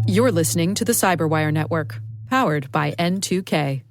You're listening to the Cyberwire Network, powered by N2K.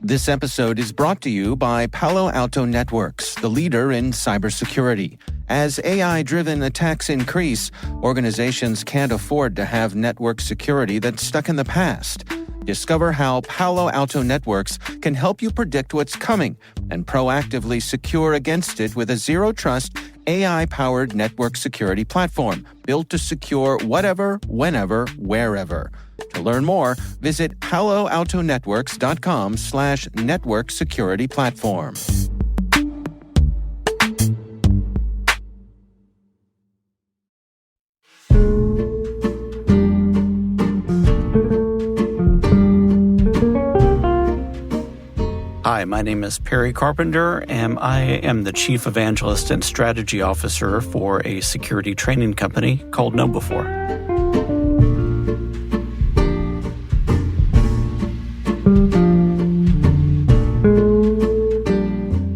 This episode is brought to you by Palo Alto Networks, the leader in cybersecurity. As AI-driven attacks increase, organizations can't afford to have network security that's stuck in the past. Discover how Palo Alto Networks can help you predict what's coming and proactively secure against it with a zero-trust, AI-powered network security platform built to secure whatever, whenever, wherever. To learn more, visit paloaltonetworks.com/network security platform. Hi, my name is Perry Carpenter, and I am the Chief Evangelist and Strategy Officer for a security training company called KnowBe4.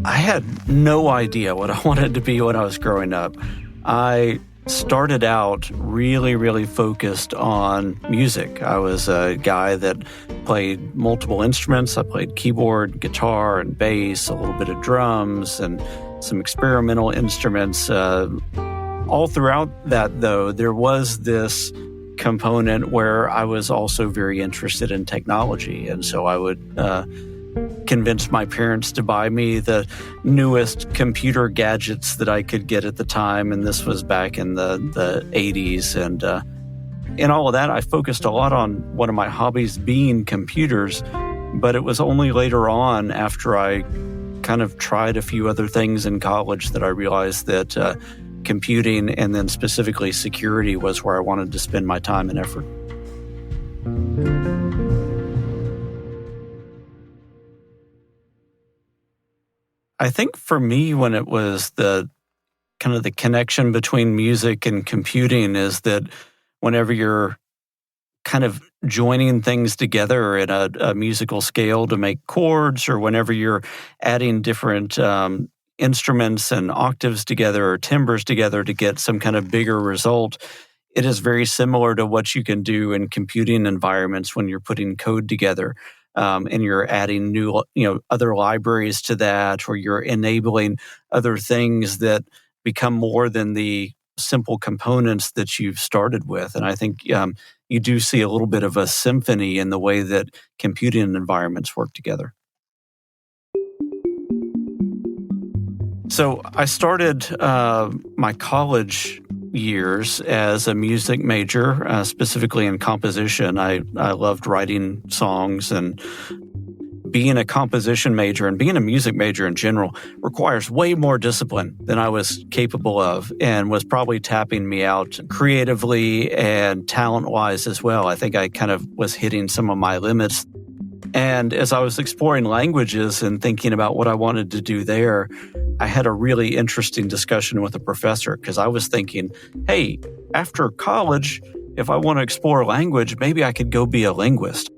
I had no idea what I wanted to be when I was growing up. I started out really focused on music. I was a guy that played multiple instruments. I played keyboard, guitar, and bass, a little bit of drums, and some experimental instruments. All throughout that, though, there was this component where I was also very interested in technology. And so I would convince my parents to buy me the newest computer gadgets that I could get at the time. And this was back in the 80s. And in all of that, I focused a lot on one of my hobbies being computers. But it was only later on, after I kind of tried a few other things in college, that I realized that computing, and then specifically security, was where I wanted to spend my time and effort. I think for me, when it was the kind of the connection between music and computing, is that whenever you're kind of joining things together in a musical scale to make chords, or whenever you're adding different instruments and octaves together or timbres together to get some kind of bigger result, it is very similar to what you can do in computing environments when you're putting code together. And you're adding new, other libraries to that, or you're enabling other things that become more than the simple components that you've started with. And I think you do see a little bit of a symphony in the way that computing environments work together. So I started my college years as a music major, specifically in composition. I loved writing songs, and being a composition major and being a music major in general requires way more discipline than I was capable of, and was probably tapping me out creatively and talent-wise as well. I think I kind of was hitting some of my limits. And as I was exploring languages and thinking about what I wanted to do there, I had a really interesting discussion with a professor, because I was thinking, hey, after college, if I want to explore language, maybe I could go be a linguist.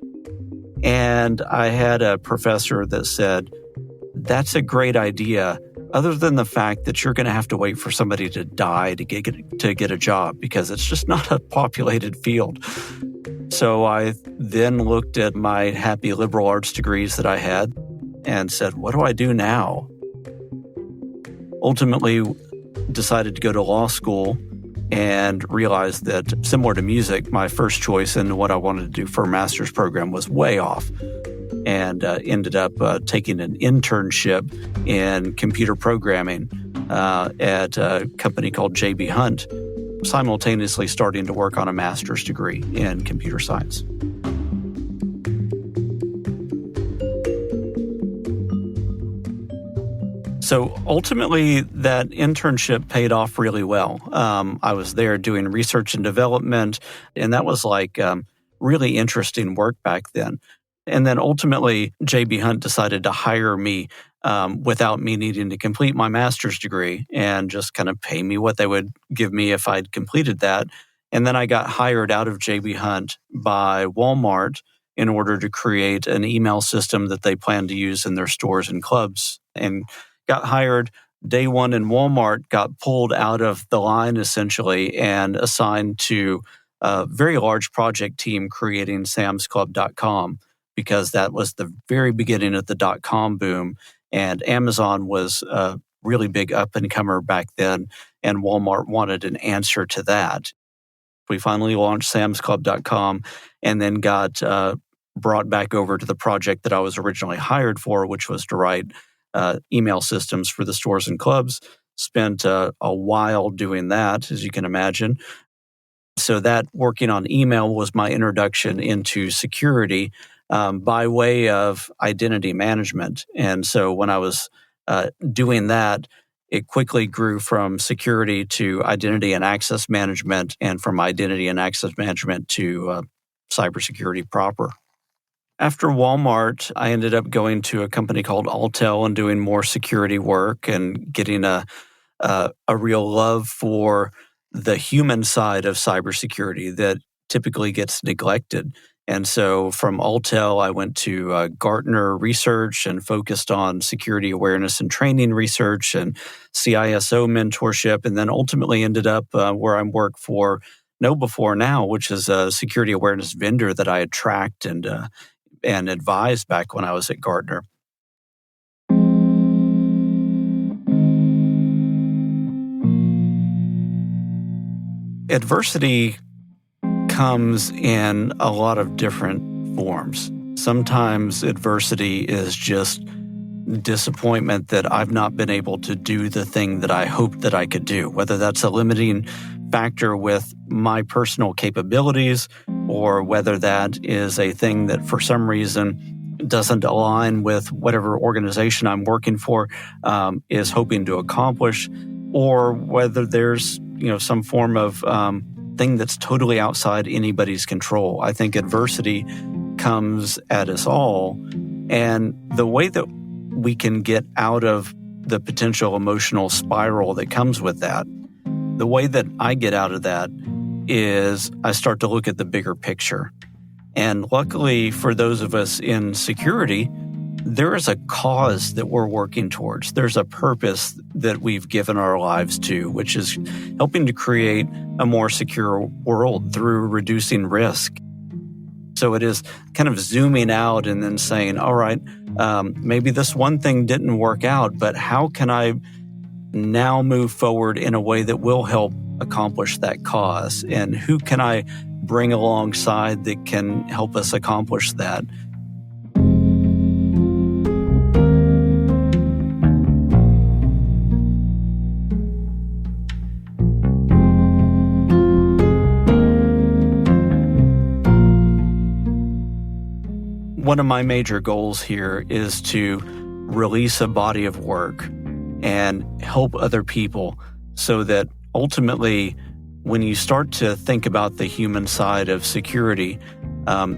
And I had a professor that said, that's a great idea, other than the fact that you're going to have to wait for somebody to die to get a job, because it's just not a populated field. So I then looked at my happy liberal arts degrees that I had and said, what do I do now? Ultimately decided to go to law school, and realized that, similar to music, my first choice and what I wanted to do for a master's program was way off, and ended up taking an internship in computer programming at a company called J.B. Hunt, simultaneously starting to work on a master's degree in computer science. So ultimately, that internship paid off really well. I was there doing research and development, and that was like really interesting work back then. And then ultimately, J.B. Hunt decided to hire me without me needing to complete my master's degree, and just kind of pay me what they would give me if I'd completed that. And then I got hired out of J.B. Hunt by Walmart in order to create an email system that they plan to use in their stores and clubs, and got hired day one in Walmart, got pulled out of the line essentially and assigned to a very large project team creating samsclub.com, because that was the very beginning of the .com boom, and Amazon was a really big up-and-comer back then, and Walmart wanted an answer to that. We finally launched samsclub.com and then got brought back over to the project that I was originally hired for, which was to write email systems for the stores and clubs. Spent a while doing that, as you can imagine. So that working on email was my introduction into security by way of identity management. And so when I was doing that, it quickly grew from security to identity and access management, and from identity and access management to cybersecurity proper. After Walmart, I ended up going to a company called Alltel and doing more security work and getting a real love for the human side of cybersecurity that typically gets neglected. And so from Alltel, I went to Gartner research and focused on security awareness and training research and CISO mentorship, and then ultimately ended up where I work for KnowBe4 now, which is a security awareness vendor that I had tracked and advised back when I was at Gartner. Adversity comes in a lot of different forms. Sometimes adversity is just disappointment that I've not been able to do the thing that I hoped that I could do, whether that's a limiting factor with my personal capabilities or whether that is a thing that for some reason doesn't align with whatever organization I'm working for is hoping to accomplish, or whether there's some form of thing that's totally outside anybody's control. I think adversity comes at us all, and the way that we can get out of the potential emotional spiral that comes with that, the way that I get out of that is I start to look at the bigger picture. And luckily for those of us in security, there is a cause that we're working towards. There's a purpose that we've given our lives to, which is helping to create a more secure world through reducing risk. So it is kind of zooming out and then saying, all right, maybe this one thing didn't work out, but how can I now move forward in a way that will help accomplish that cause? And who can I bring alongside that can help us accomplish that? One of my major goals here is to release a body of work and help other people so that ultimately, when you start to think about the human side of security,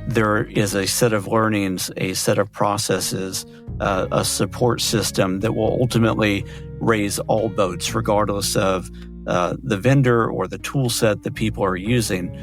there is a set of learnings, a set of processes, a support system that will ultimately raise all boats, regardless of the vendor or the tool set that people are using.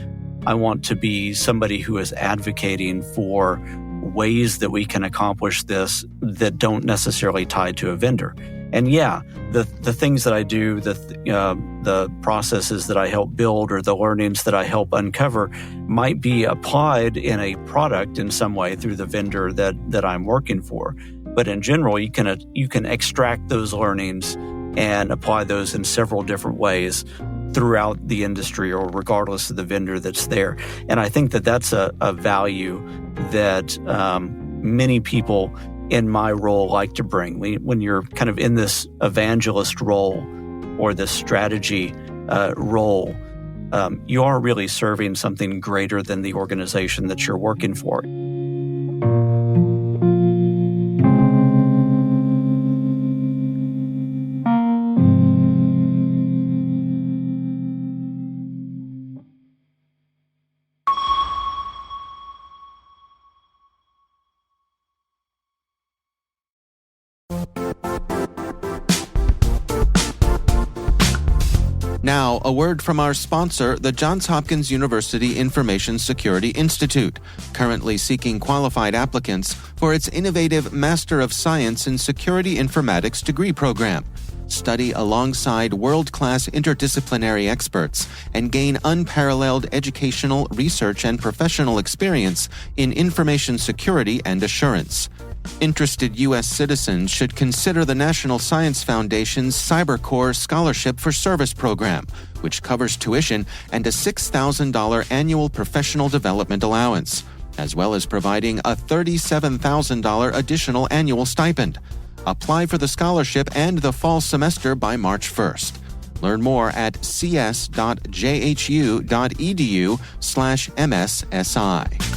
I want to be somebody who is advocating for ways that we can accomplish this that don't necessarily tie to a vendor. And yeah, the things that I do, the processes that I help build or the learnings that I help uncover might be applied in a product in some way through the vendor that I'm working for. But in general, you can extract those learnings and apply those in several different ways throughout the industry or regardless of the vendor that's there. And I think that that's a value that many people in my role like to bring. When you're kind of in this evangelist role or this strategy role, you are really serving something greater than the organization that you're working for. Now, a word from our sponsor, the Johns Hopkins University Information Security Institute, currently seeking qualified applicants for its innovative Master of Science in Security Informatics degree program. study alongside world-class interdisciplinary experts and gain unparalleled educational, research, and professional experience in information security and assurance. Interested U.S. citizens should consider the National Science Foundation's CyberCore Scholarship for Service program, which covers tuition and a $6,000 annual professional development allowance, as well as providing a $37,000 additional annual stipend. Apply for the scholarship and the fall semester by March 1st. Learn more at cs.jhu.edu/MSSI.